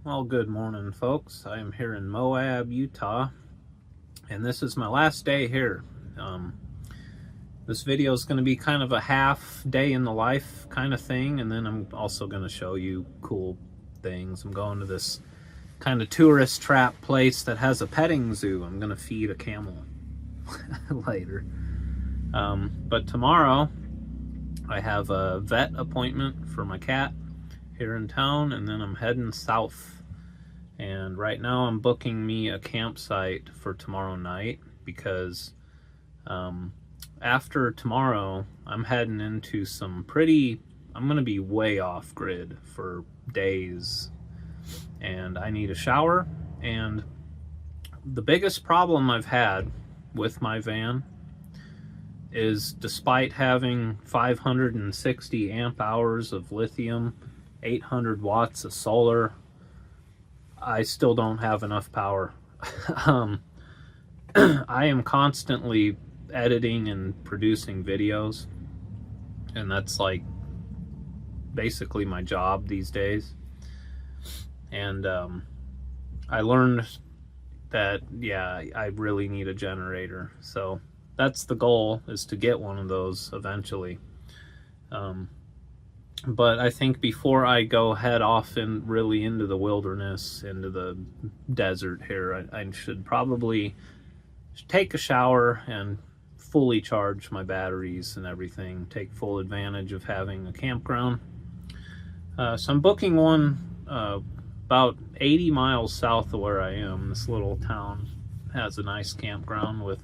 Well, good morning, folks. I am here in Moab, Utah, and this is my last day here. This video is going to be kind of a half day in the life kind of thing, and then I'm also going to show you cool things. I'm going to this kind of tourist trap place that has a petting zoo. I'm going to feed a camel later. But tomorrow I have a vet appointment for my cat here in town, and then I'm heading south. And right now I'm booking me a campsite for tomorrow night because after tomorrow I'm heading into I'm gonna be way off grid for days, and I need a shower. And the biggest problem I've had with my van is, despite having 560 amp hours of lithium, 800 watts of solar, I still don't have enough power. I am constantly editing and producing videos, and that's like basically my job these days. And I learned that, yeah, I really need a generator. So that's the goal, is to get one of those eventually. But I think before I go head off really into the wilderness, into the desert here, I should probably take a shower and fully charge my batteries and everything, take full advantage of having a campground. So I'm booking one about 80 miles south of where I am. This little town has a nice campground with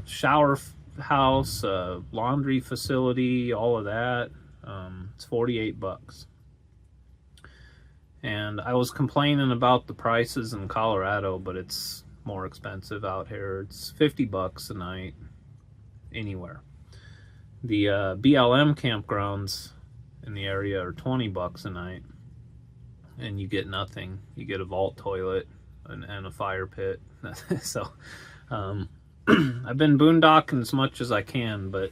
shower house, laundry facility, all of that. It's $48. And I was complaining about the prices in Colorado, but it's more expensive out here. It's $50 a night anywhere. The BLM campgrounds in the area are $20 a night, and you get nothing. You get a vault toilet and a fire pit. So I've been boondocking as much as I can, but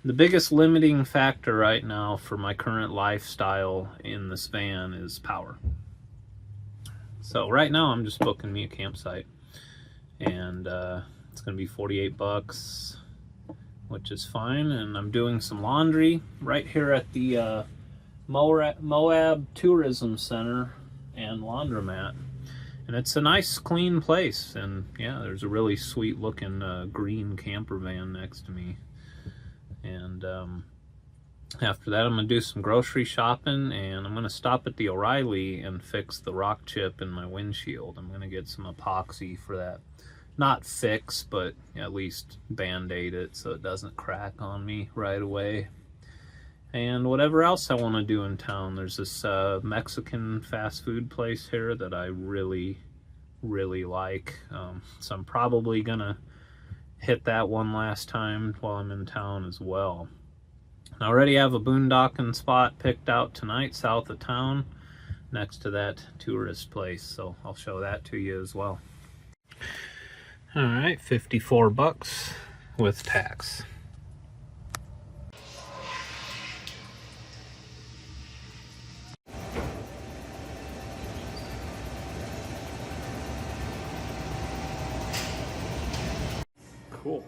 the biggest limiting factor right now for my current lifestyle in this van is power. So right now I'm just booking me a campsite, and it's going to be $48, which is fine. And I'm doing some laundry right here at the Moab Tourism Center and Laundromat. And it's a nice, clean place. And yeah, there's a really sweet looking green camper van next to me. And after that, I'm going to do some grocery shopping, and I'm going to stop at the O'Reilly and fix the rock chip in my windshield. I'm going to get some epoxy for that. Not fix, but at least band-aid it so it doesn't crack on me right away. And whatever else I want to do in town. There's this Mexican fast food place here that I really, really like. So I'm probably going to hit that one last time while I'm in town as well. I already have a boondocking spot picked out tonight south of town next to that tourist place, so I'll show that to you as well. All right, $54 with tax. Cool.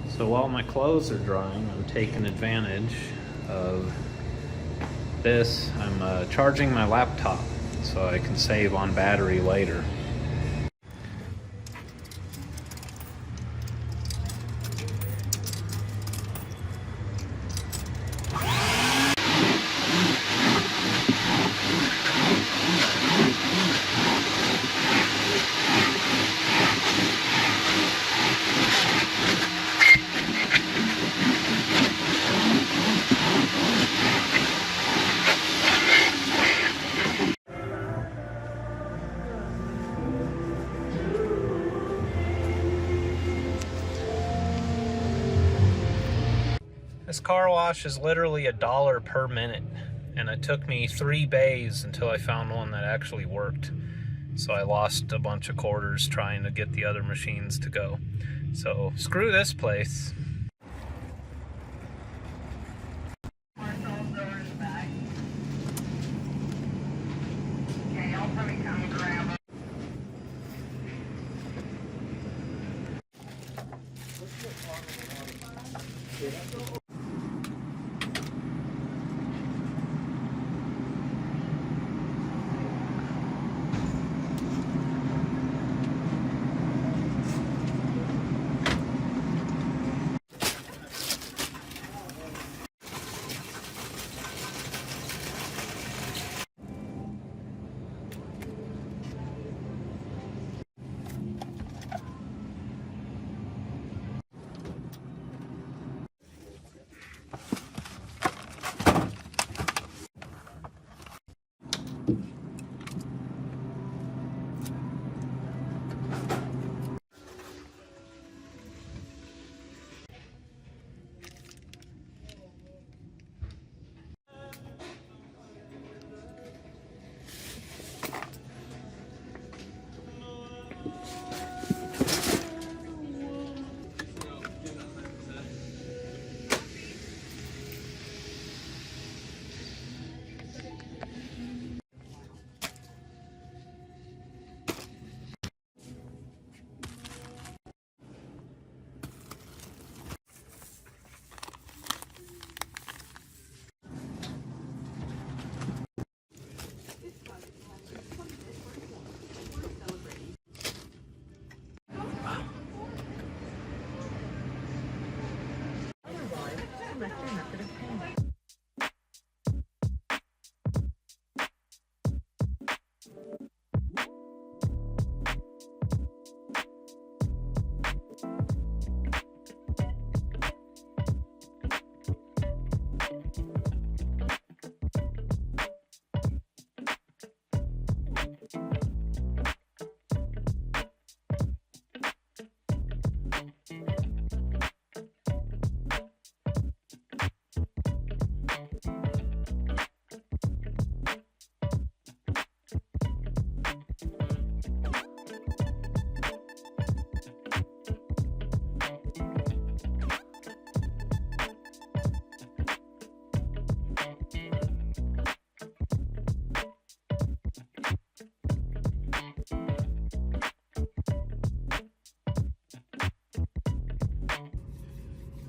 So while my clothes are drying, I'm taking advantage of this. I'm charging my laptop so I can save on battery later. This car wash is literally $1 per minute, and it took me 3 bays until I found one that actually worked. So I lost a bunch of quarters trying to get the other machines to go. So screw this place.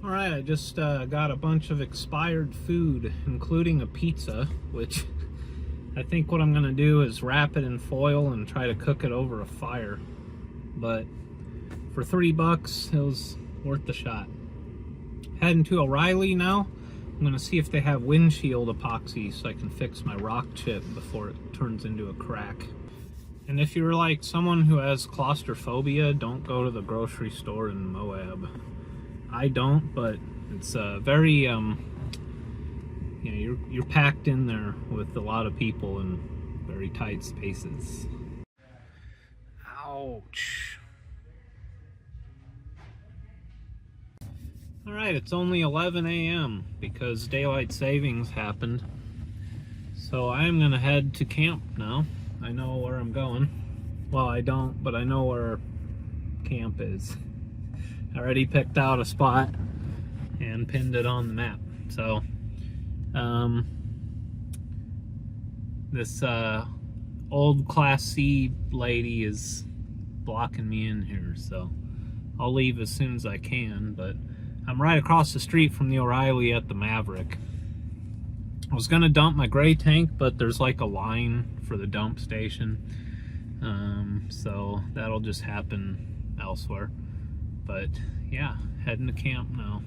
Alright, I just got a bunch of expired food, including a pizza, which I think what I'm going to do is wrap it in foil and try to cook it over a fire. But for $3, it was worth the shot. Heading to O'Reilly now. I'm going to see if they have windshield epoxy so I can fix my rock chip before it turns into a crack. And if you're like someone who has claustrophobia, don't go to the grocery store in Moab. I don't, but it's very, you know, you're packed in there with a lot of people in very tight spaces. Ouch. Alright, it's only 11 a.m. because daylight savings happened. So I am gonna head to camp now. I know where I'm going. Well, I don't, but I know where camp is. I already picked out a spot and pinned it on the map. So, this old Class C lady is blocking me in here, so I'll leave as soon as I can, but I'm right across the street from the O'Reilly at the Maverick. I was gonna dump my gray tank, but there's like a line for the dump station, so that'll just happen elsewhere. But yeah, heading to camp now.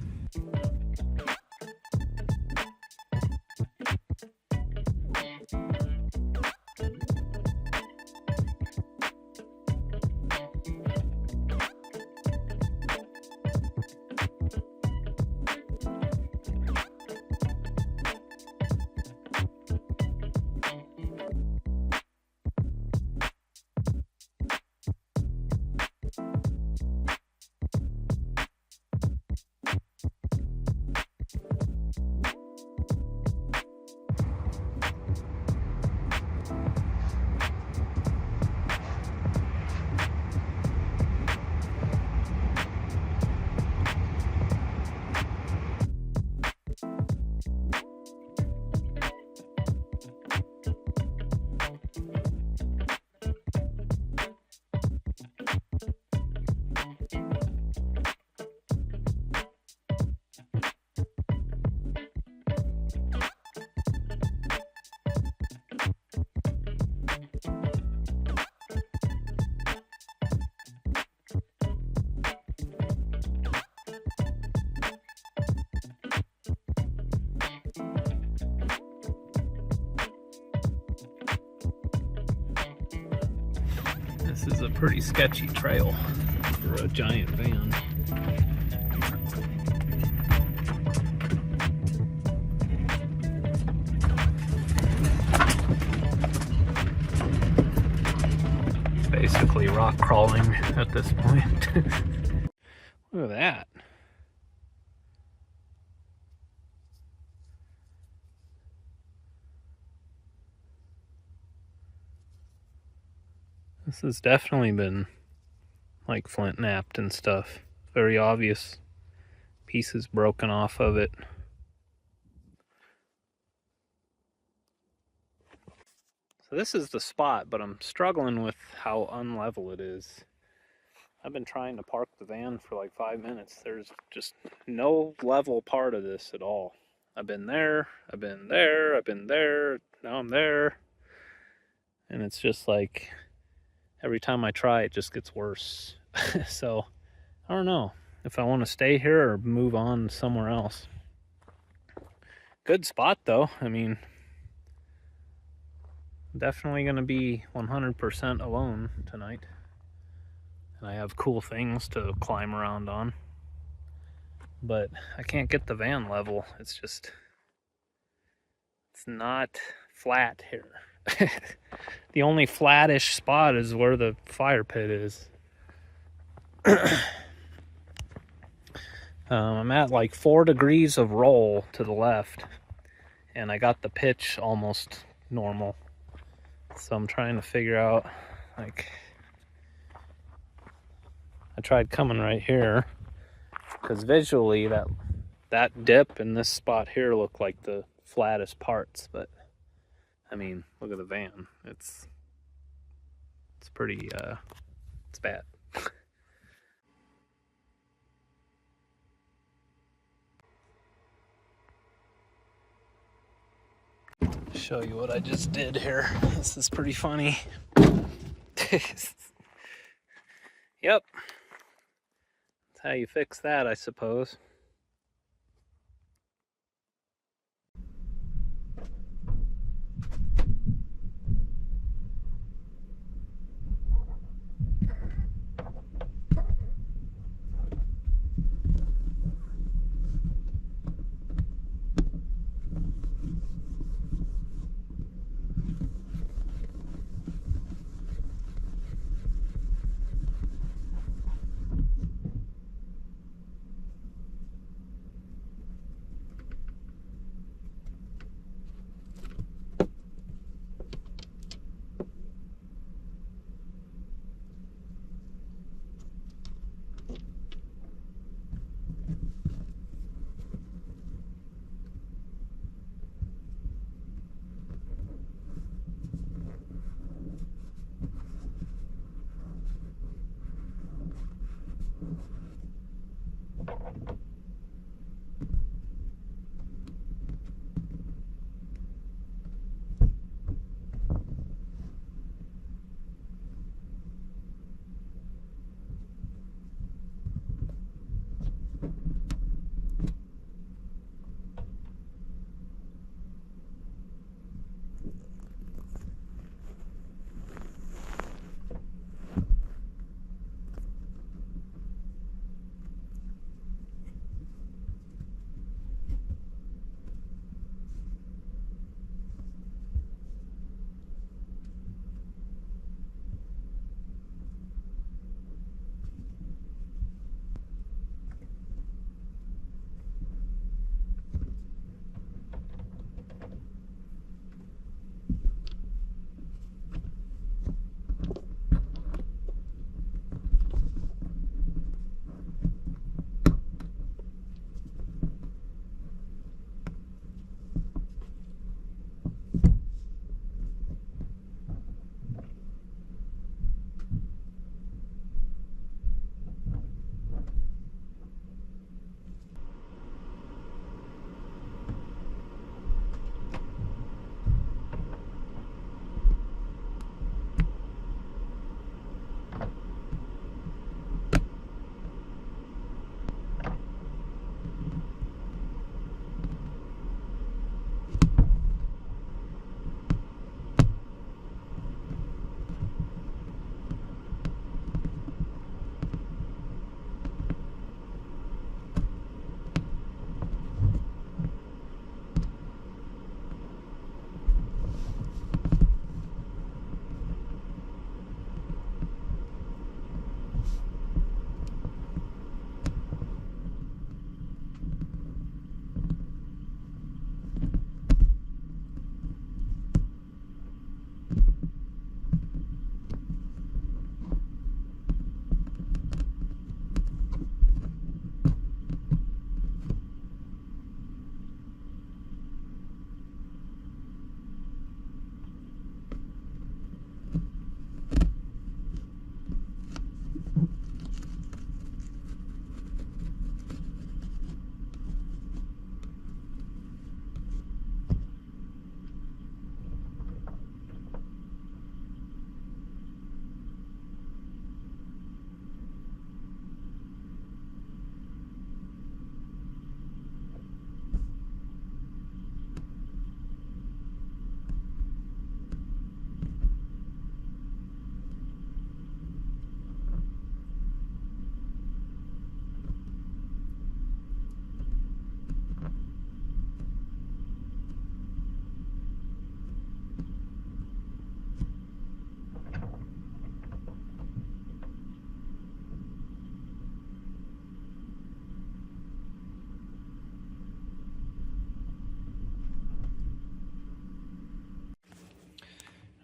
This is a pretty sketchy trail for a giant van. Basically rock crawling at this point. Look at that. This has definitely been like flint napped and stuff. Very obvious pieces broken off of it. So this is the spot, but I'm struggling with how unlevel it is. I've been trying to park the van for like 5 minutes. There's just no level part of this at all. I've been there, I've been there, I've been there, now I'm there. And it's just like, every time I try, it just gets worse. So, I don't know if I want to stay here or move on somewhere else. Good spot though. I mean, definitely going to be 100% alone tonight. And I have cool things to climb around on. But I can't get the van level. It's not flat here. The only flattish spot is where the fire pit is. I'm at like 4 degrees of roll to the left, and I got the pitch almost normal. So I'm trying to figure out, like, I tried coming right here, because visually that dip in this spot here look like the flattest parts, but I mean, look at the van. It's pretty, it's bad. Show you what I just did here. This is pretty funny. Yep. That's how you fix that, I suppose.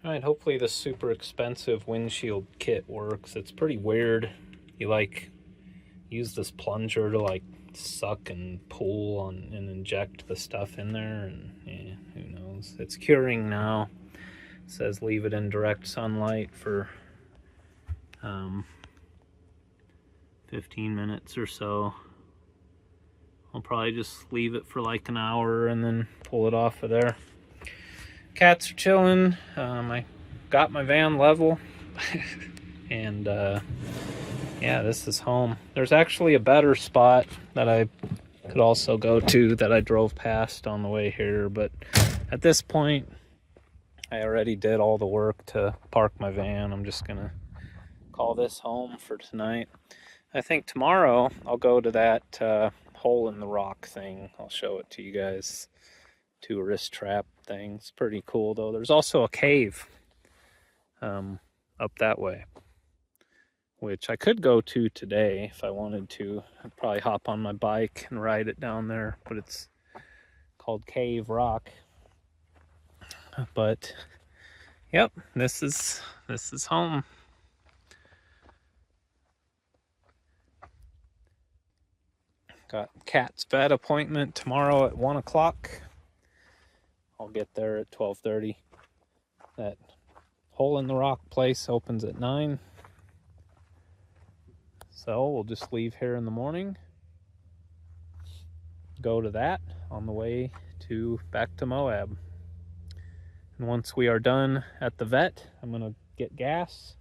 Alright, hopefully this super expensive windshield kit works. It's pretty weird. You like use this plunger to like suck and pull on and inject the stuff in there, and yeah, who knows. It's curing now. It says leave it in direct sunlight for 15 minutes or so. I'll probably just leave it for like an hour and then pull it off of there. Cats are chilling. I got my van level and yeah, this is home. There's actually a better spot that I could also go to that I drove past on the way here, but at this point I already did all the work to park my van. I'm just gonna call this home for tonight. I think tomorrow I'll go to that hole in the rock thing. I'll show it to you guys. Tourist trap thing. It's pretty cool though. There's also a cave up that way, which I could go to today if I wanted to. I'd probably hop on my bike and ride it down there, but it's called Cave Rock. But yep, this is home. Got Cat's vet appointment tomorrow at 1 o'clock. I'll get there at 12:30. That hole in the rock place opens at 9. So we'll just leave here in the morning, go to that on the way back to Moab. And once we are done at the vet, I'm gonna get gas,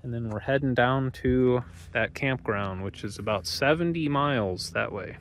and then we're heading down to that campground, which is about 70 miles that way.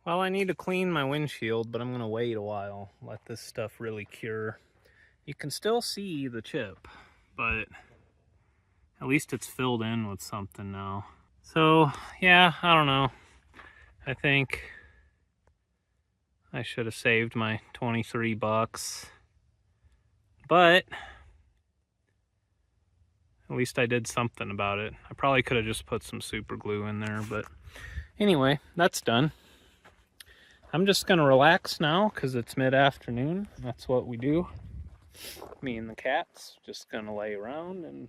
Well, I need to clean my windshield, but I'm going to wait a while, let this stuff really cure. You can still see the chip, but at least it's filled in with something now. So, yeah, I don't know. I think I should have saved my 23 bucks, but at least I did something about it. I probably could have just put some super glue in there, but anyway, that's done. I'm just gonna relax now because it's mid-afternoon. That's what we do. Me and the cats just gonna lay around and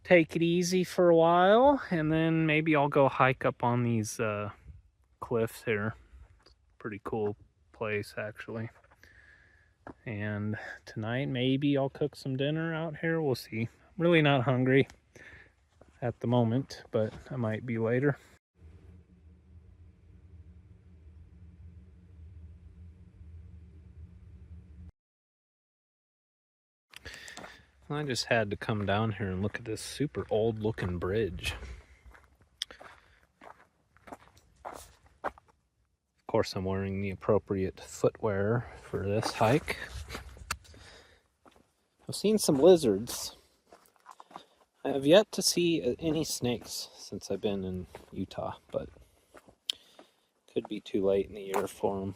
take it easy for a while, and then maybe I'll go hike up on these cliffs here. Pretty cool place actually. And tonight maybe I'll cook some dinner out here. We'll see. I'm really not hungry at the moment, but I might be later. I just had to come down here and look at this super old looking bridge. Of course, I'm wearing the appropriate footwear for this hike. I've seen some lizards. I have yet to see any snakes since I've been in Utah, but could be too late in the year for them.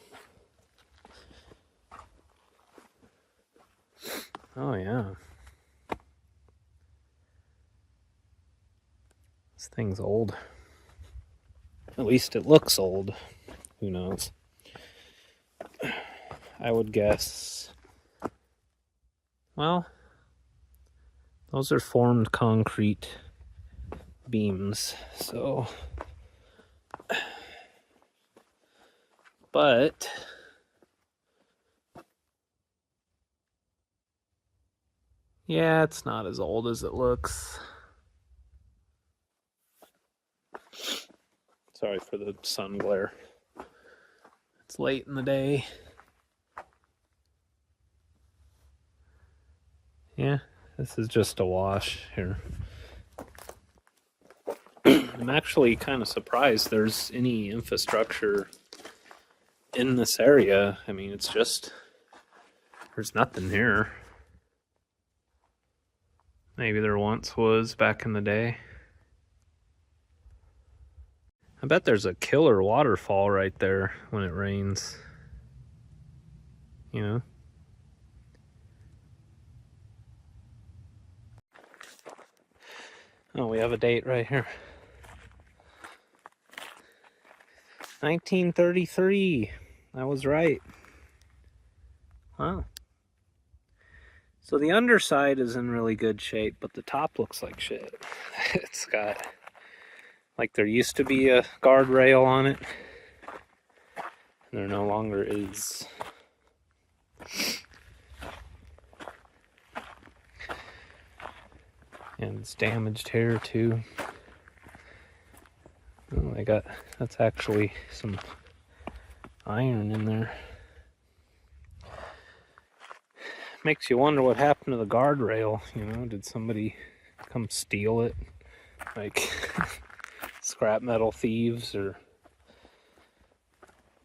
Oh, yeah. This thing's old. At least it looks old. Who knows? I would guess. Well, those are formed concrete beams, so. But yeah, it's not as old as it looks. Sorry for the sun glare. It's late in the day. Yeah, this is just a wash here. I'm actually kind of surprised there's any infrastructure in this area. I mean, it's just, there's nothing here. Maybe there once was back in the day. I bet there's a killer waterfall right there when it rains. You know? Oh, we have a date right here. 1933. I was right. Wow. So the underside is in really good shape, but the top looks like shit. It's got, like, there used to be a guardrail on it. There no longer is. And it's damaged here too. Oh, I got, that's actually some iron in there. Makes you wonder what happened to the guardrail, you know, did somebody come steal it? Like scrap metal thieves or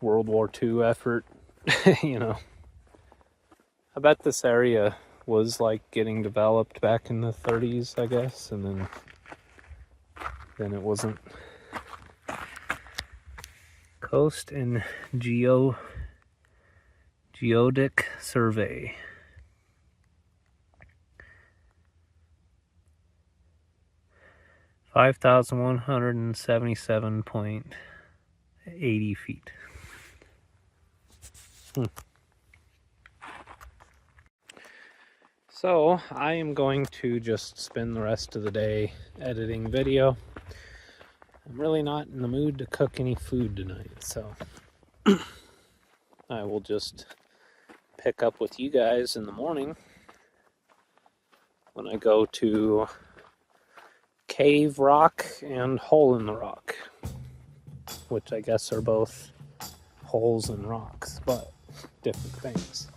World War II effort, you know. I bet this area was like getting developed back in the 30s, I guess, and then it wasn't. Coast and Geodic Survey. (5,177.80 feet). So I am going to just spend the rest of the day editing video. I'm really not in the mood to cook any food tonight, so I will just pick up with you guys in the morning when I go to Cave Rock and Hole in the Rock, which I guess are both holes in rocks, but different things.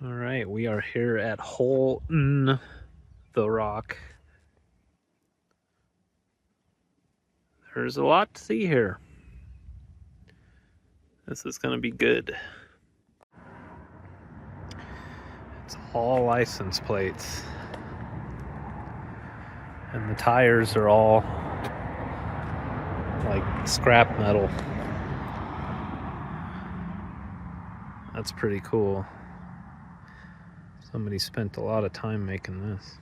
Alright, we are here at Hole in the Rock. There's a lot to see here. This is going to be good. It's all license plates. And the tires are all like scrap metal. That's pretty cool. Somebody spent a lot of time making this.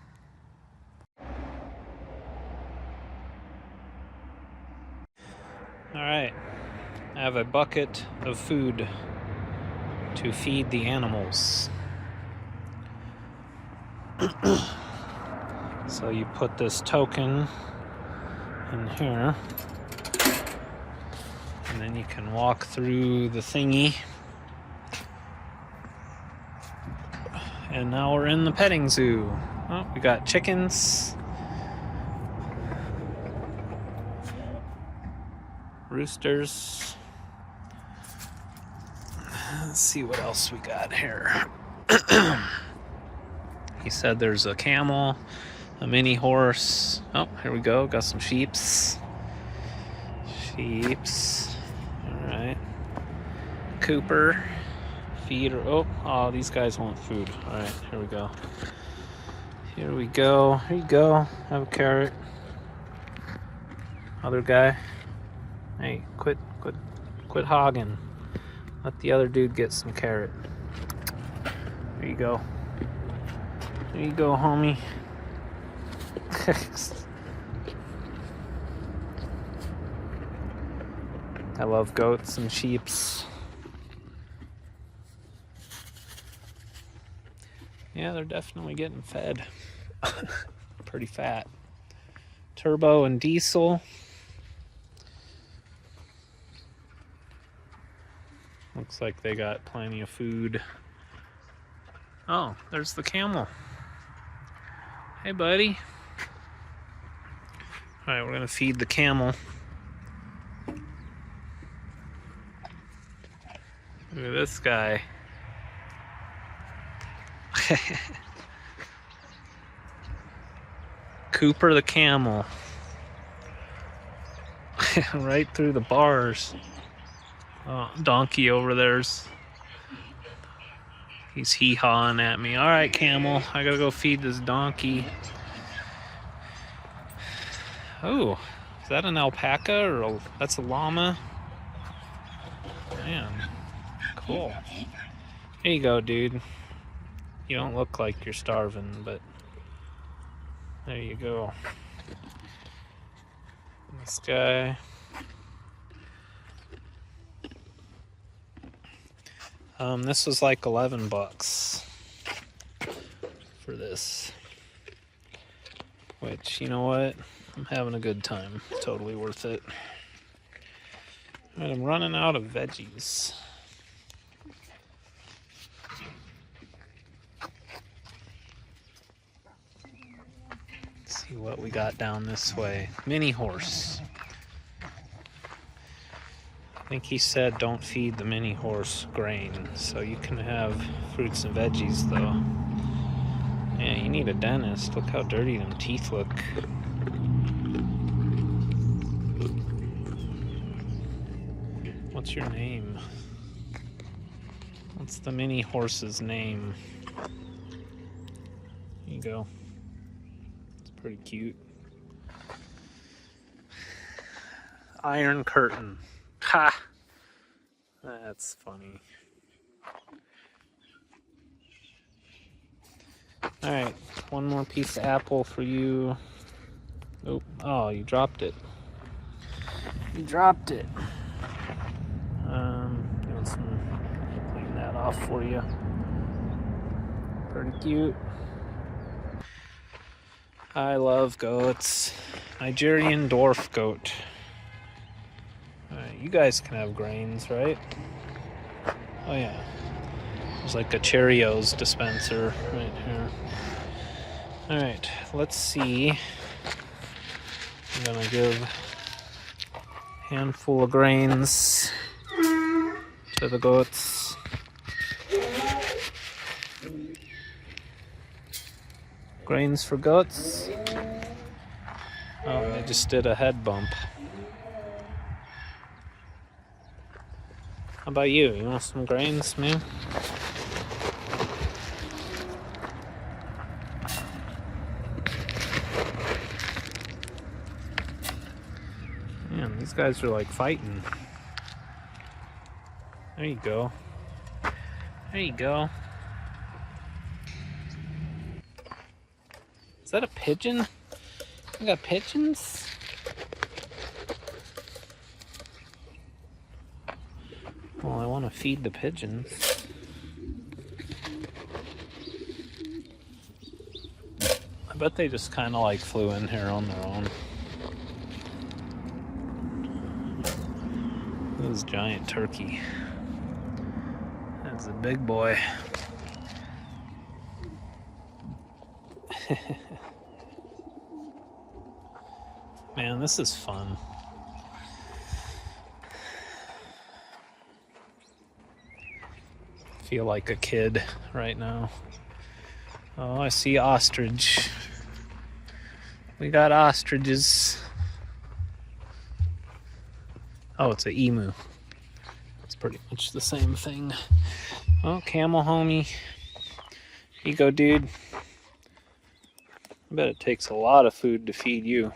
All right, I have a bucket of food to feed the animals. So you put this token in here, and then you can walk through the thingy. And now we're in the petting zoo. Oh, we got chickens, roosters. Let's see what else we got here. He said there's a camel, a mini horse. Oh, here we go. Got some sheeps. Sheeps. All right. Cooper. Feeder. Oh, these guys want food. All right, here we go. Here we go. Here you go. Have a carrot. Other guy. Hey, quit hogging. Let the other dude get some carrot. There you go. There you go, homie. I love goats and sheeps. Yeah, they're definitely getting fed. Pretty fat. Turbo and diesel. Looks like they got plenty of food. Oh, there's the camel. Hey, buddy. All right, we're gonna feed the camel. Look at this guy. Cooper the camel. Right through the bars. Oh, donkey over there's. He's hee-hawing at me. All right, camel. I gotta go feed this donkey. Oh, is that an alpaca or that's a llama? Man, cool. Here you go, dude. You don't look like you're starving, but there you go. This guy. This was like $11 for this. Which, you know what? I'm having a good time. Totally worth it. Alright, I'm running out of veggies. Let's see what we got down this way. Mini horse. I think he said don't feed the mini horse grain, so you can have fruits and veggies though. Yeah, you need a dentist. Look how dirty them teeth look. What's your name? What's the mini horse's name? Here you go. It's pretty cute. Iron Curtain. Ha! That's funny. Alright, one more piece of apple for you. Oh, you dropped it. You dropped it. Doing some, clean that off for you. Pretty cute. I love goats. Nigerian dwarf goat. Alright, you guys can have grains, right? Oh yeah. There's like a Cheerios dispenser right here. Alright, let's see. I'm gonna give a handful of grains to the goats. Grains for goats. Oh, they just did a head bump. How about you? You want some grains, man? Man, these guys are like fighting. There you go. There you go. Is that a pigeon? We got pigeons? Well, I want to feed the pigeons. I bet they just kind of like flew in here on their own. This giant turkey. That's a big boy. Man, this is fun. Feel like a kid right now. Oh, I see ostrich. We got ostriches. Oh, it's an emu. It's pretty much the same thing. Oh, camel homie. Here you go, dude. I bet it takes a lot of food to feed you.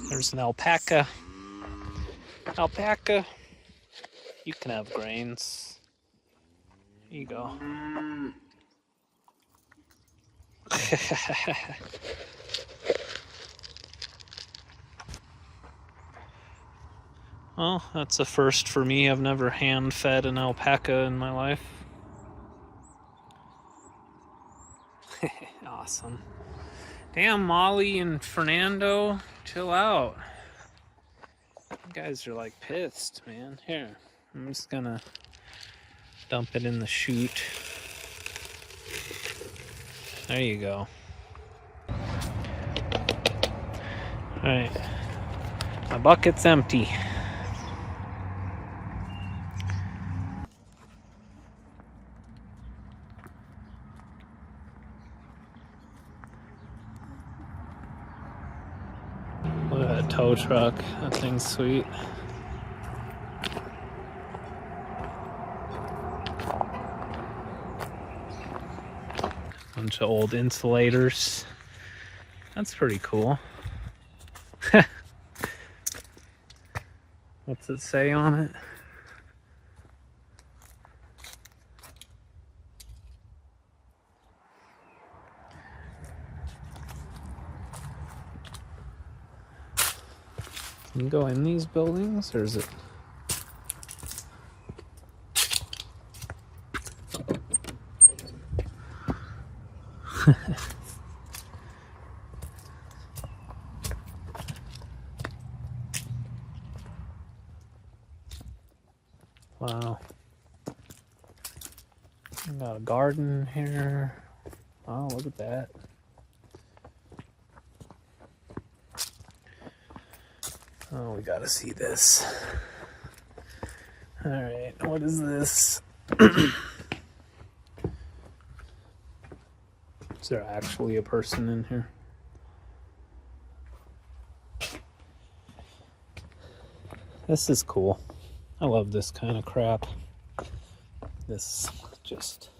There's an alpaca. Alpaca. You can have grains. Here you go. Well, that's a first for me. I've never hand-fed an alpaca in my life. Awesome. Damn, Molly and Fernando, chill out. You guys are like pissed, man. Here, I'm just gonna dump it in the chute. There you go. Alright. My bucket's empty. Look at that tow truck. That thing's sweet. Bunch of old insulators. That's pretty cool. What's it say on it? Can you go in these buildings, or is it? Wow. We got a garden here. Oh, look at that. Oh, we gotta see this. Alright, what is this? Is there actually a person in here? This is cool. I love this kind of crap. This just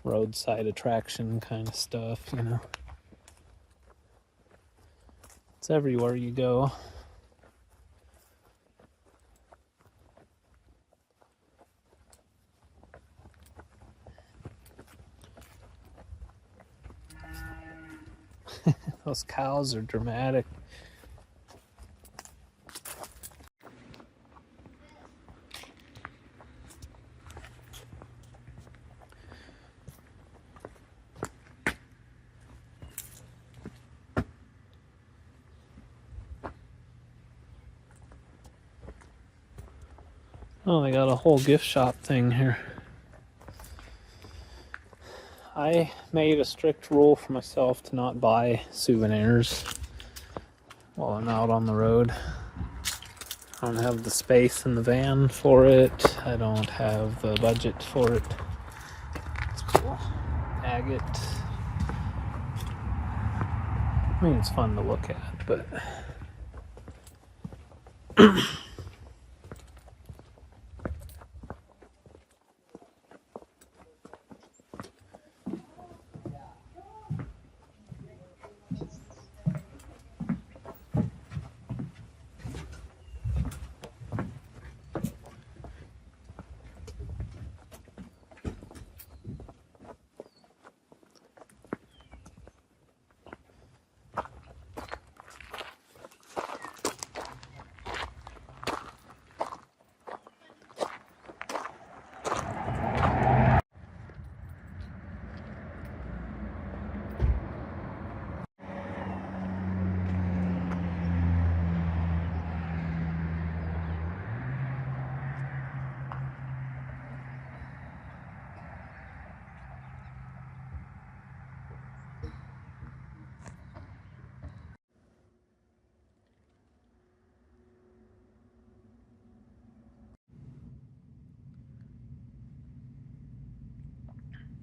roadside attraction kind of stuff, you know. It's everywhere you go. Those cows are dramatic. Oh, they got a whole gift shop thing here. I made a strict rule for myself to not buy souvenirs while I'm out on the road. I don't have the space in the van for it. I don't have the budget for it. It's cool. Agate. I mean, it's fun to look at, but...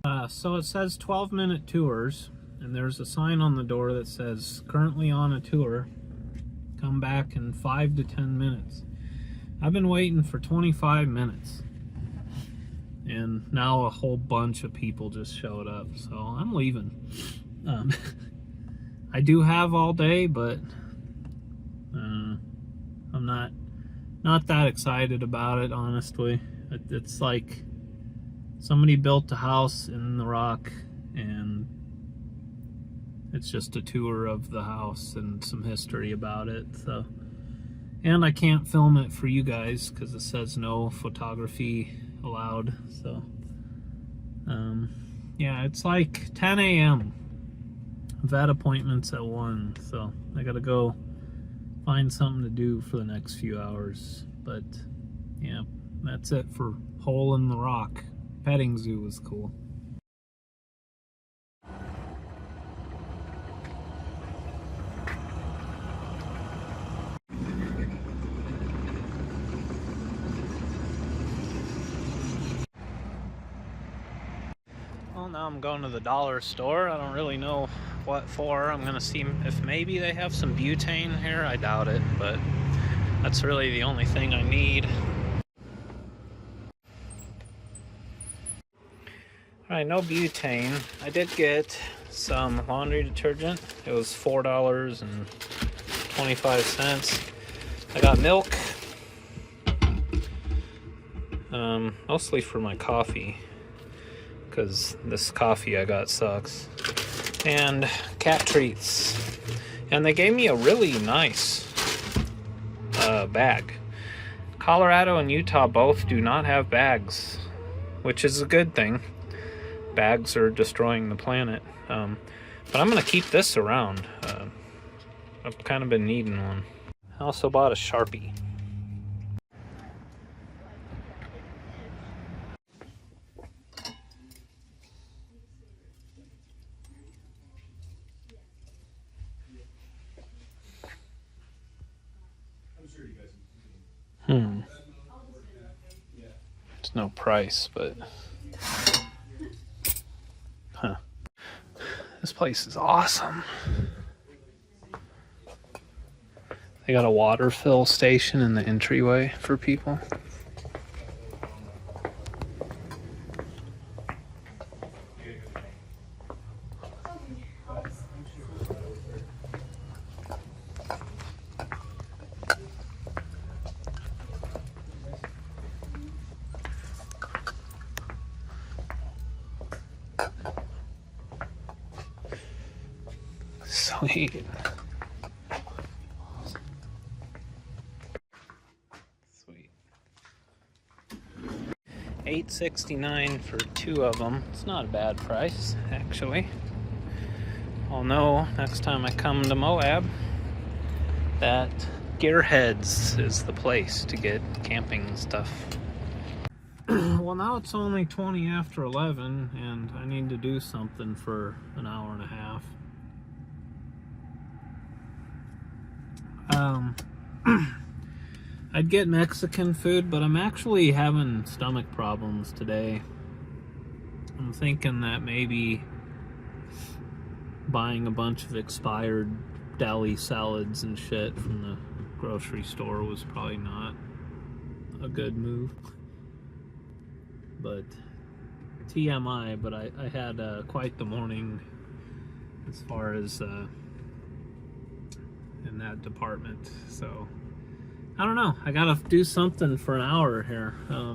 So it says 12-minute tours, and there's a sign on the door that says currently on a tour, come back in 5 to 10 minutes. I've been waiting for 25 minutes, and now a whole bunch of people just showed up, so I'm leaving. I do have all day, but I'm not that excited about it, honestly. It's like somebody built a house in the rock, and it's just a tour of the house and some history about it. So, and I can't film it for you guys because it says no photography allowed. So yeah, it's like 10 a.m. I've had appointments at 1, so I gotta go find something to do for the next few hours. But yeah, that's it for Hole in the Rock. Petting zoo was cool. Well, now I'm going to the dollar store. I don't really know what for. I'm gonna see if maybe they have some butane here. I doubt it, but that's really the only thing I need. Alright, no butane. I did get some laundry detergent. It was $4.25. I got milk, mostly for my coffee, because this coffee I got sucks. And cat treats. And they gave me a really nice bag. Colorado and Utah both do not have bags, which is a good thing. Bags are destroying the planet. But I'm gonna keep this around. I've kind of been needing one. I also bought a Sharpie. There's no price, but this place is awesome. They got a water fill station in the entryway for people. Sweet. Sweet. $8.69 for 2 of them. It's not a bad price, actually. I'll know next time I come to Moab that Gearheads is the place to get camping stuff. Well, now it's only 20 after 11, and I need to do something for an hour and a half. I'd get Mexican food, but I'm actually having stomach problems today. I'm thinking that maybe buying a bunch of expired deli salads and shit from the grocery store was probably not a good move. But TMI, but I had quite the morning as far as in that department. So I don't know, I gotta do something for an hour here. I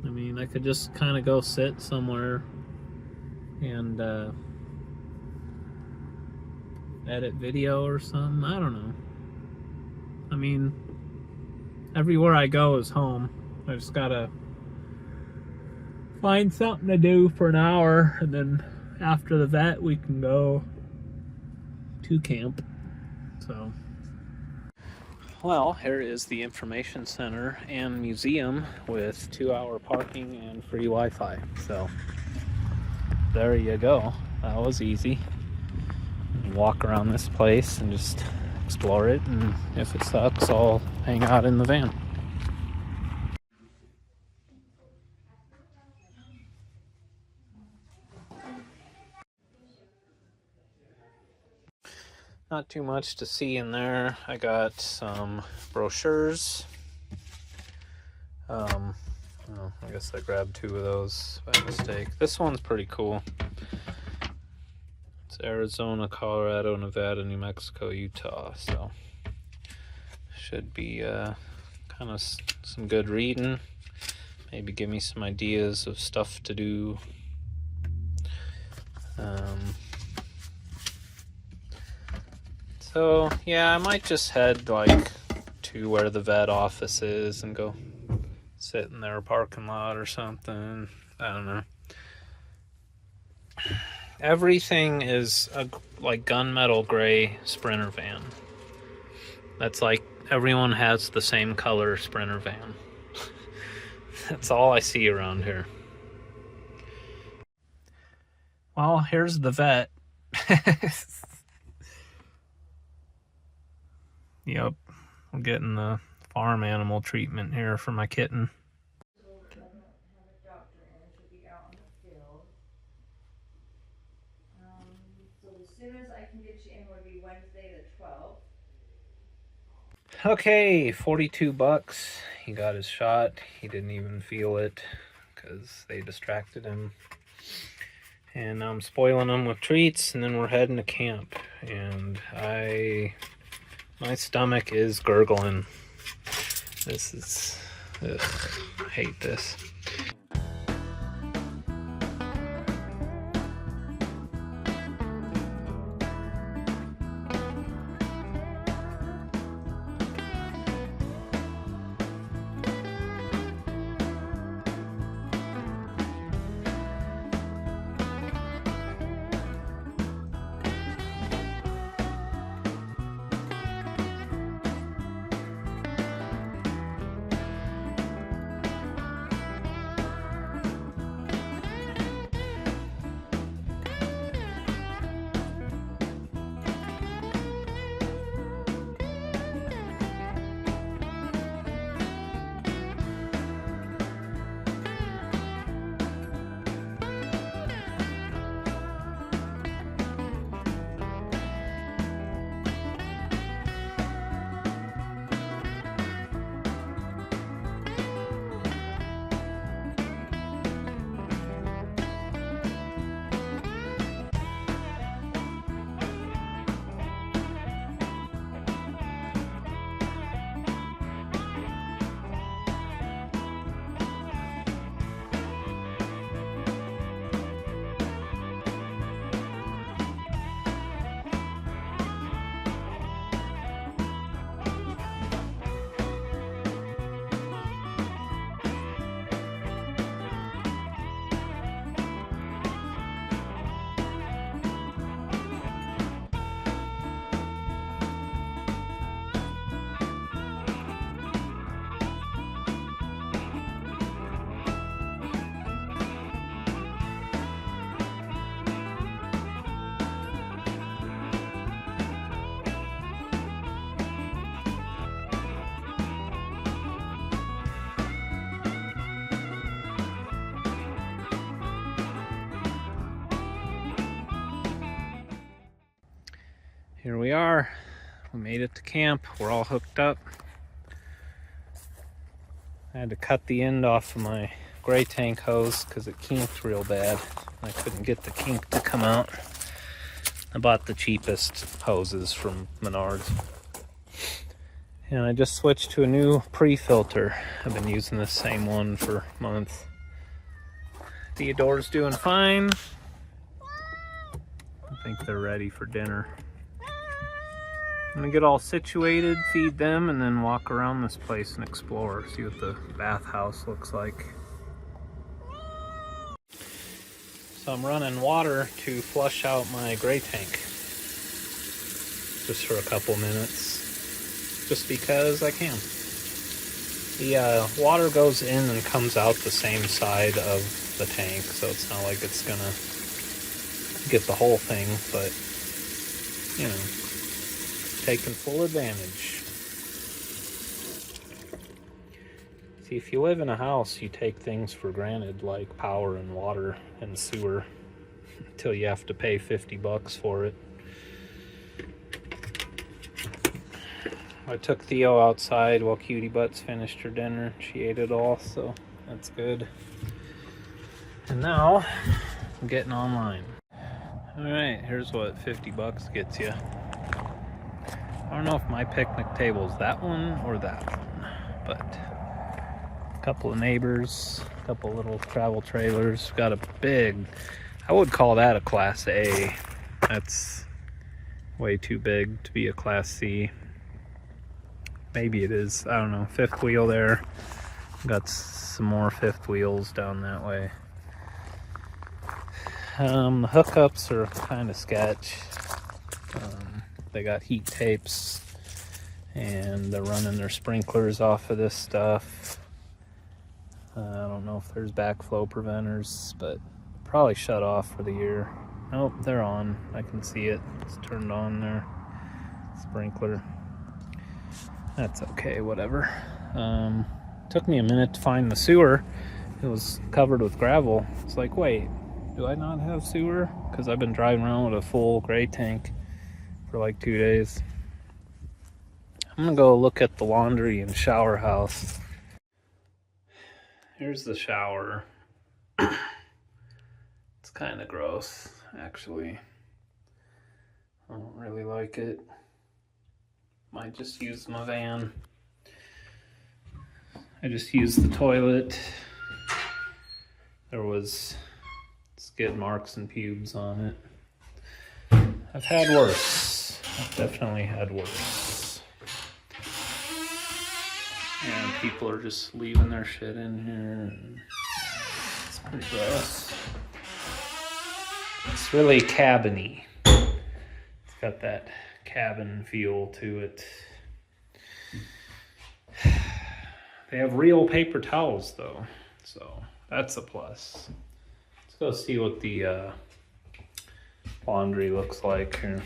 mean, I could just kind of go sit somewhere and edit video or something. I don't know. I mean, everywhere I go is home. I just gotta find something to do for an hour, and then after that we can go to camp. So, well, here is the information center and museum with 2-hour parking and free Wi-Fi. So there you go. That was easy. Walk around this place and just explore it, and if it sucks, I'll hang out in the van. Not too much to see in there. I got some brochures. Well, I guess I grabbed 2 of those by mistake. This one's pretty cool. It's Arizona, Colorado, Nevada, New Mexico, Utah. So should be kind of some good reading. Maybe give me some ideas of stuff to do. So yeah, I might just head like to where the vet office is and go sit in their parking lot or something. I don't know. Everything is a like gunmetal gray Sprinter van. That's like everyone has the same color Sprinter van. That's all I see around here. Well, here's the vet. Yep, I'm getting the farm animal treatment here for my kitten. So as soon as I can get you in would be Wednesday the 12th. Okay, 42 bucks. He got his shot. He didn't even feel it because they distracted him. And I'm spoiling him with treats, and then we're heading to camp. And my stomach is gurgling. This is, ugh, I hate this. Here we are. We made it to camp. We're all hooked up. I had to cut the end off of my gray tank hose because it kinked real bad. I couldn't get the kink to come out. I bought the cheapest hoses from Menards. And I just switched to a new pre-filter. I've been using this same one for months. Theodore's doing fine. I think they're ready for dinner. I'm gonna get all situated, feed them, and then walk around this place and explore, see what the bathhouse looks like. So I'm running water to flush out my gray tank, just for a couple minutes, just because I can. The water goes in and comes out the same side of the tank, so it's not like it's gonna get the whole thing, but you know, taking full advantage. See, if you live in a house, you take things for granted, like power and water and sewer, until you have to pay 50 bucks for it. I took Theo outside while Cutie Butts finished her dinner. She ate it all, so that's good. And now I'm getting online. Alright, here's what 50 bucks gets you. I don't know if my picnic table is that one or that one, but a couple of neighbors, a couple of little travel trailers. Got a big, I would call that a Class A. That's way too big to be a Class C. Maybe it is, I don't know. Fifth wheel there. Got some more fifth wheels down that way. The hookups are kind of sketch. They got heat tapes and they're running their sprinklers off of this stuff. I don't know if there's backflow preventers, but probably shut off for the year. Nope, they're on. I can see it. It's turned on there. Sprinkler. That's okay, whatever. Took me a minute to find the sewer. It was covered with gravel. It's like, wait, do I not have sewer? Because I've been driving around with a full gray tank for like 2 days. I'm gonna go look at the laundry and shower house. Here's the shower. It's kind of gross, actually. I don't really like it. Might just use my van. I just used the toilet. There was skid marks and pubes on it. I've had worse. I've definitely had worse. And people are just leaving their shit in here. And it's pretty gross. It's really cabin-y. It's got that cabin feel to it. They have real paper towels though, so that's a plus. Let's go see what the laundry looks like here.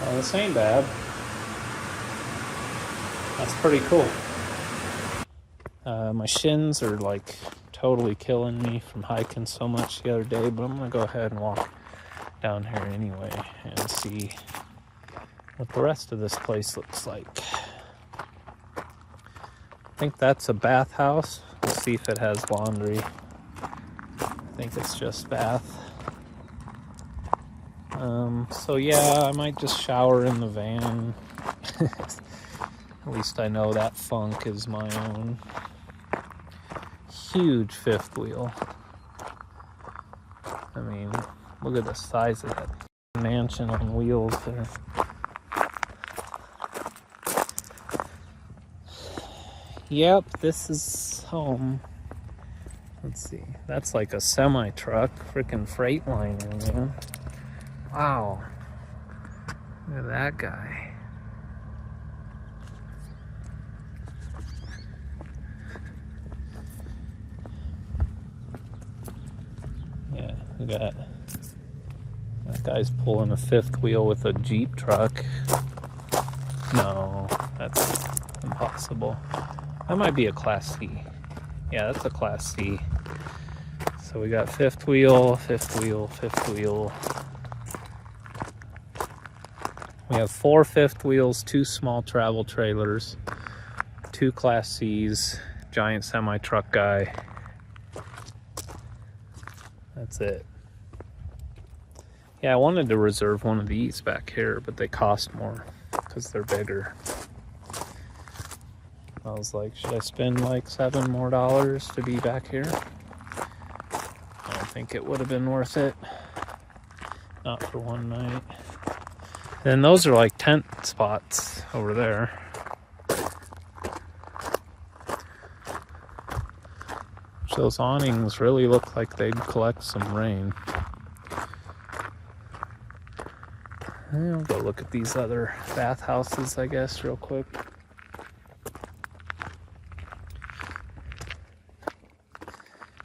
Oh, this ain't bad. That's pretty cool. My shins are like totally killing me from hiking so much the other day, but I'm gonna go ahead and walk down here anyway and see what the rest of this place looks like. I think that's a bathhouse. Let's see if it has laundry. I think it's just bath. So yeah, I might just shower in the van. At least I know that funk is my own. Huge fifth wheel. I mean, look at the size of that mansion on wheels there. Yep, this is home. Let's see. That's like a semi-truck, freaking Freightliner, man. Wow. Look at that guy. Yeah, we got that guy's pulling a fifth wheel with a Jeep truck. No, that's impossible. That might be a Class C. Yeah, that's a Class C. So we got fifth wheel, fifth wheel, fifth wheel. We have 4 fifth wheels, 2 small travel trailers, 2 Class C's, giant semi-truck guy. That's it. Yeah, I wanted to reserve one of these back here, but they cost more because they're bigger. I was like, should I spend like $7 more to be back here? I don't think it would have been worth it. Not for one night. Then those are like tent spots over there. Those awnings really look like they'd collect some rain. I'll go look at these other bathhouses, I guess, real quick.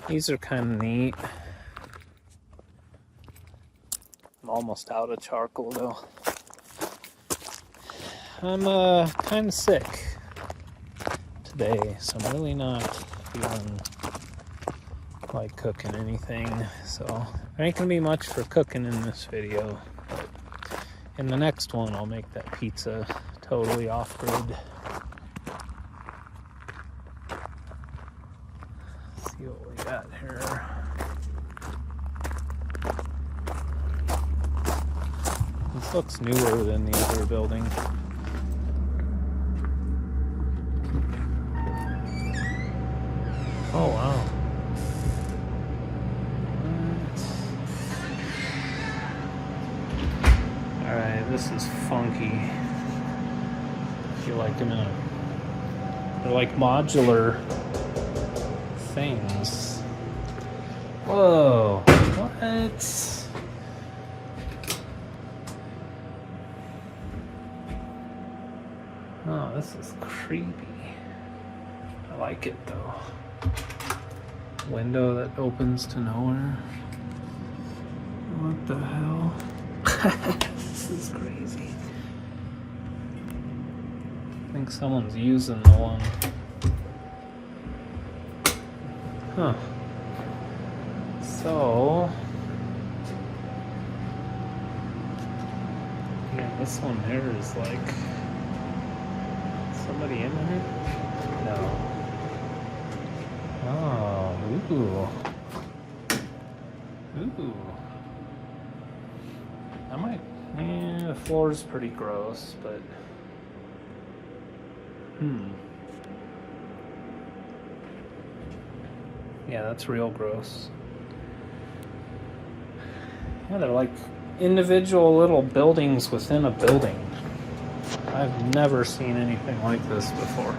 These are kind of neat. I'm almost out of charcoal though. I'm kind of sick today, so I'm really not feeling like cooking anything, so there ain't gonna be much for cooking in this video, but in the next one I'll make that pizza totally off-grid. Let's see what we got here. This looks newer than the other building. Oh wow. Alright, this is funky. I feel like I'm in a... They're like modular things. Whoa, what? Oh, this is creepy. I like it though. Window that opens to nowhere. What the hell? This is crazy. I think someone's using the one. Huh. So... yeah, this one here is like... somebody in there? No. Oh, ooh. Ooh. I might... yeah, the floor's pretty gross, but... yeah, that's real gross. Yeah, they're like individual little buildings within a building. I've never seen anything like this before.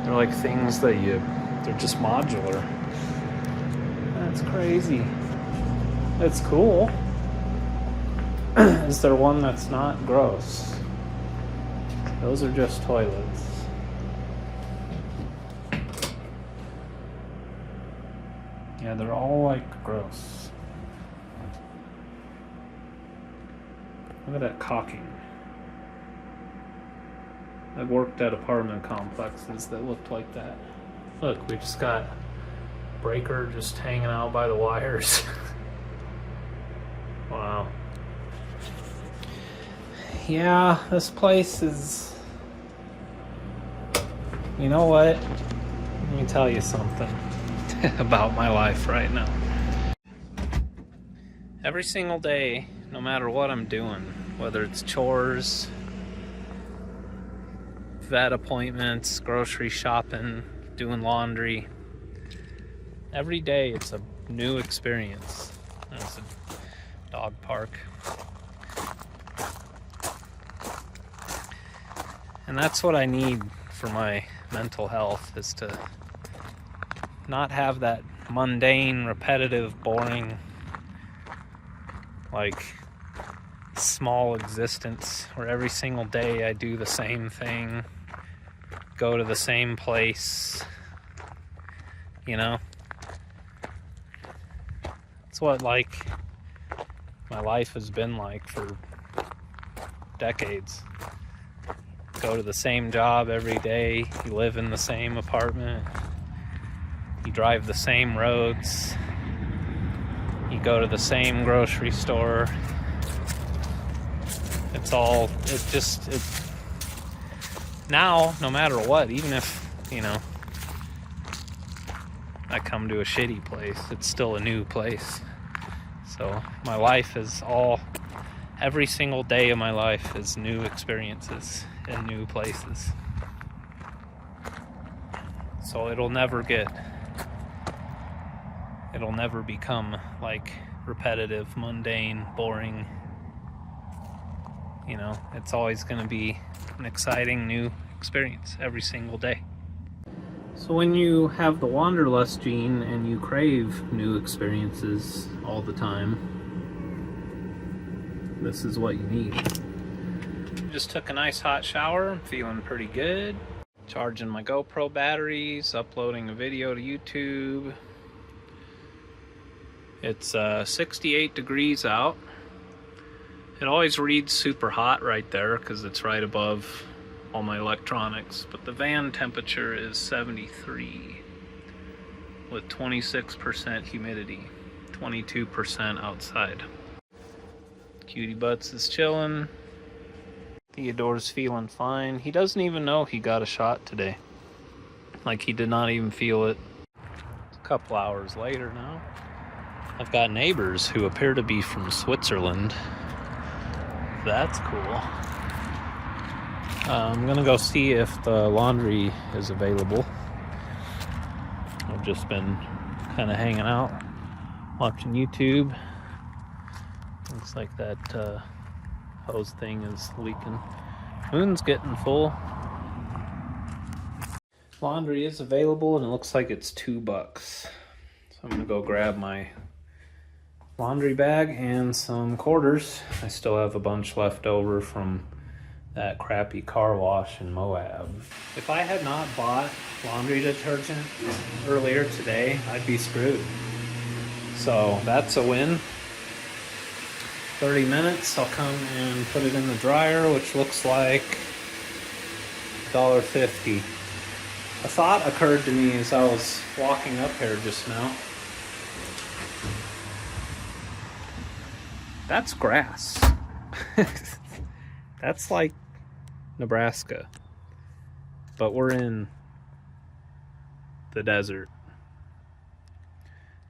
They're like things that they're just modular. That's crazy. It's cool. Is there one that's not gross? Those are just toilets. Yeah, they're all like gross. Look at that caulking. I've worked at apartment complexes that looked like that. Look, we just got breaker just hanging out by the wires. Wow. Yeah, this place is... you know what? Let me tell you something about my life right now. Every single day, no matter what I'm doing, whether it's chores, vet appointments, grocery shopping, doing laundry, every day it's a new experience. There's a dog park. And that's what I need for my mental health, is to not have that mundane, repetitive, boring, like, small existence where every single day I do the same thing, go to the same place, you know? It's what, like, my life has been like for decades. Go to the same job every day, you live in the same apartment, you drive the same roads, you go to the same grocery store. It's all, now, no matter what, even if, you know, I come to a shitty place, it's still a new place. So my life is all, every single day of my life is new experiences in new places. So it'll never become like repetitive, mundane, boring. You know, it's always going to be an exciting new experience every single day. So when you have the wanderlust gene and you crave new experiences all the time, this is what you need. Just took a nice hot shower. I'm feeling pretty good. Charging my GoPro batteries, uploading a video to YouTube. It's 68 degrees out. It always reads super hot right there because it's right above all my electronics. But the van temperature is 73 with 26% humidity, 22% outside. Cutie Butts is chilling. Theodore's feeling fine. He doesn't even know he got a shot today. Like, he did not even feel it. A couple hours later now. I've got neighbors who appear to be from Switzerland. That's cool. I'm gonna go see if the laundry is available. I've just been kind of hanging out, watching YouTube. Looks like that hose thing is leaking. Moon's getting full. Laundry is available and it looks like it's $2. So I'm gonna go grab my laundry bag and some quarters. I still have a bunch left over from that crappy car wash in Moab. If I had not bought laundry detergent earlier today, I'd be screwed. So that's a win. 30 minutes, I'll come and put it in the dryer, which looks like $1.50. A thought occurred to me as I was walking up here just now. That's grass. That's like Nebraska, but we're in the desert.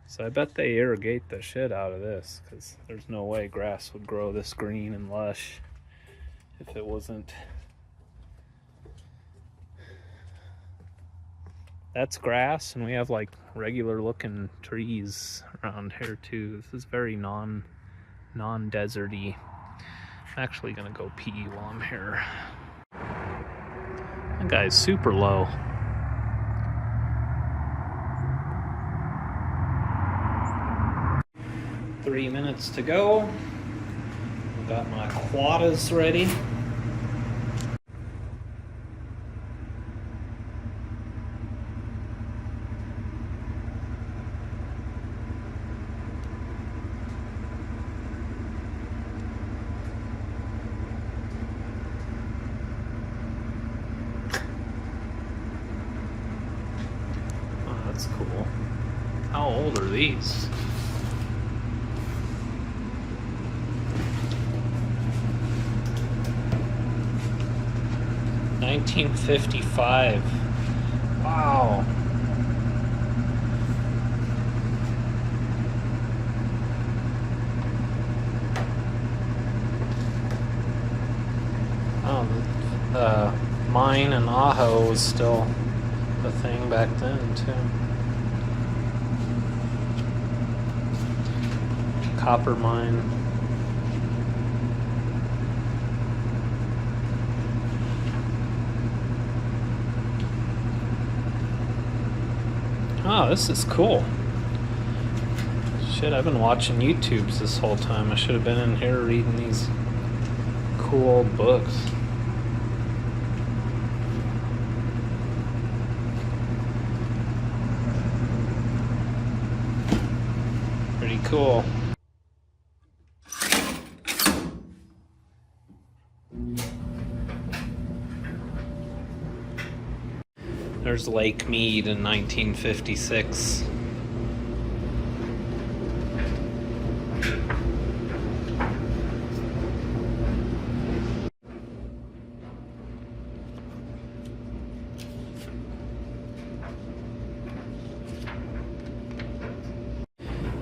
So I bet they irrigate the shit out of this, because there's no way grass would grow this green and lush if it wasn't. That's grass, and we have like regular looking trees around here too. This is very non-deserty. I'm actually gonna go pee while I'm here. That guy's super low. Three minutes to go. I've got my quadas ready. Oh, that's cool. How old are these? $19.55. Wow. Oh, mine and Aho was still a thing back then too. Copper mine. Oh, this is cool. Shit, I've been watching YouTubes this whole time. I should have been in here reading these cool old books. Pretty cool. There's Lake Mead in 1956.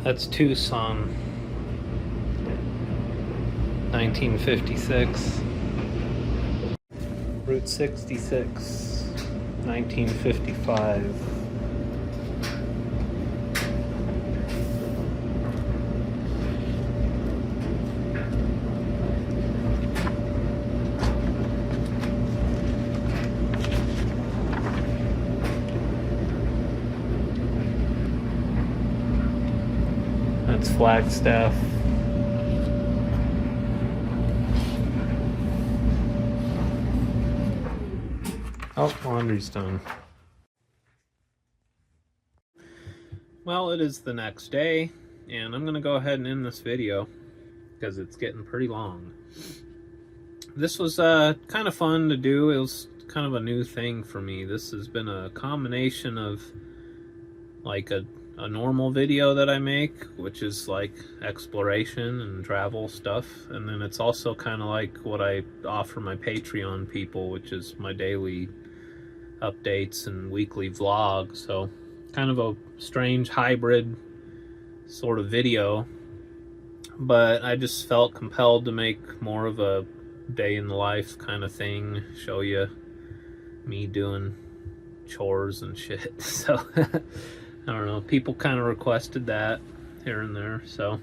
That's Tucson, 1956. Route 66, 1955. That's Flagstaff. Oh, laundry's done. Well, it is the next day, and I'm gonna go ahead and end this video because it's getting pretty long. This was kind of fun to do. It was kind of a new thing for me. This has been a combination of like a normal video that I make, which is like exploration and travel stuff, and then it's also kind of like what I offer my Patreon people, which is my daily updates and weekly vlog. So kind of a strange hybrid sort of video, but I just felt compelled to make more of a day in the life kind of thing, show you me doing chores and shit. So I don't know, people kind of requested that here and there, so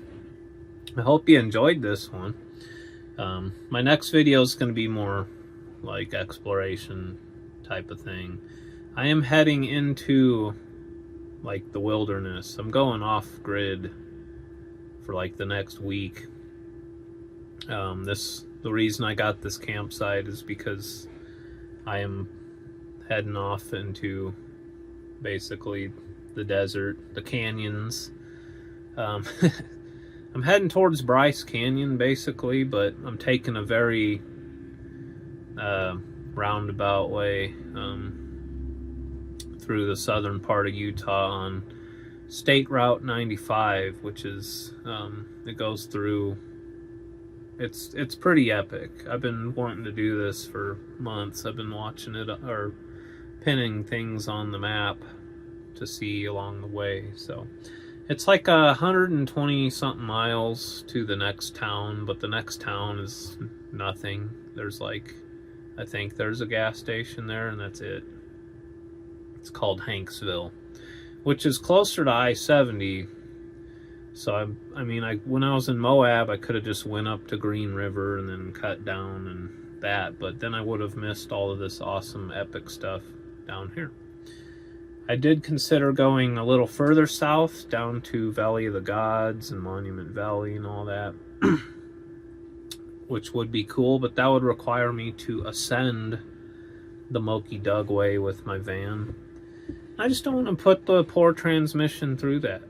I hope you enjoyed this one. My next video is going to be more like exploration type of thing. I am heading into like the wilderness. I'm going off grid for like the next week. The reason I got this campsite is because I am heading off into basically the desert, the canyons. I'm heading towards Bryce Canyon basically, but I'm taking a very roundabout way through the southern part of Utah on State Route 95, which is it goes through. It's pretty epic. I've been wanting to do this for months. I've been watching it or pinning things on the map to see along the way. So it's like 120 something miles to the next town, but the next town is nothing. There's like, I think there's a gas station there, and that's it. It's called Hanksville, which is closer to I-70. So I mean, when I was in Moab, I could have just went up to Green River and then cut down and that, but then I would have missed all of this awesome epic stuff down here. I did consider going a little further south down to Valley of the Gods and Monument Valley and all that, which would be cool, but that would require me to ascend the Moki Dugway with my van. I just don't want to put the poor transmission through that.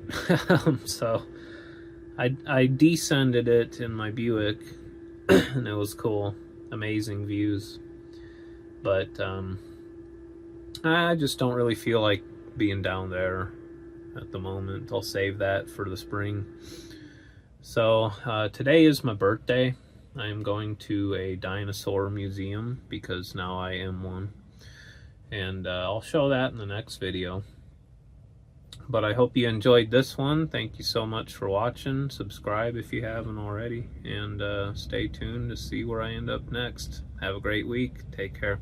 So I descended it in my Buick, and it was cool. Amazing views. But I just don't really feel like being down there at the moment. I'll save that for the spring. So today is my birthday. I am going to a dinosaur museum because now I am one. And I'll show that in the next video. But I hope you enjoyed this one. Thank you so much for watching. Subscribe if you haven't already. And stay tuned to see where I end up next. Have a great week. Take care.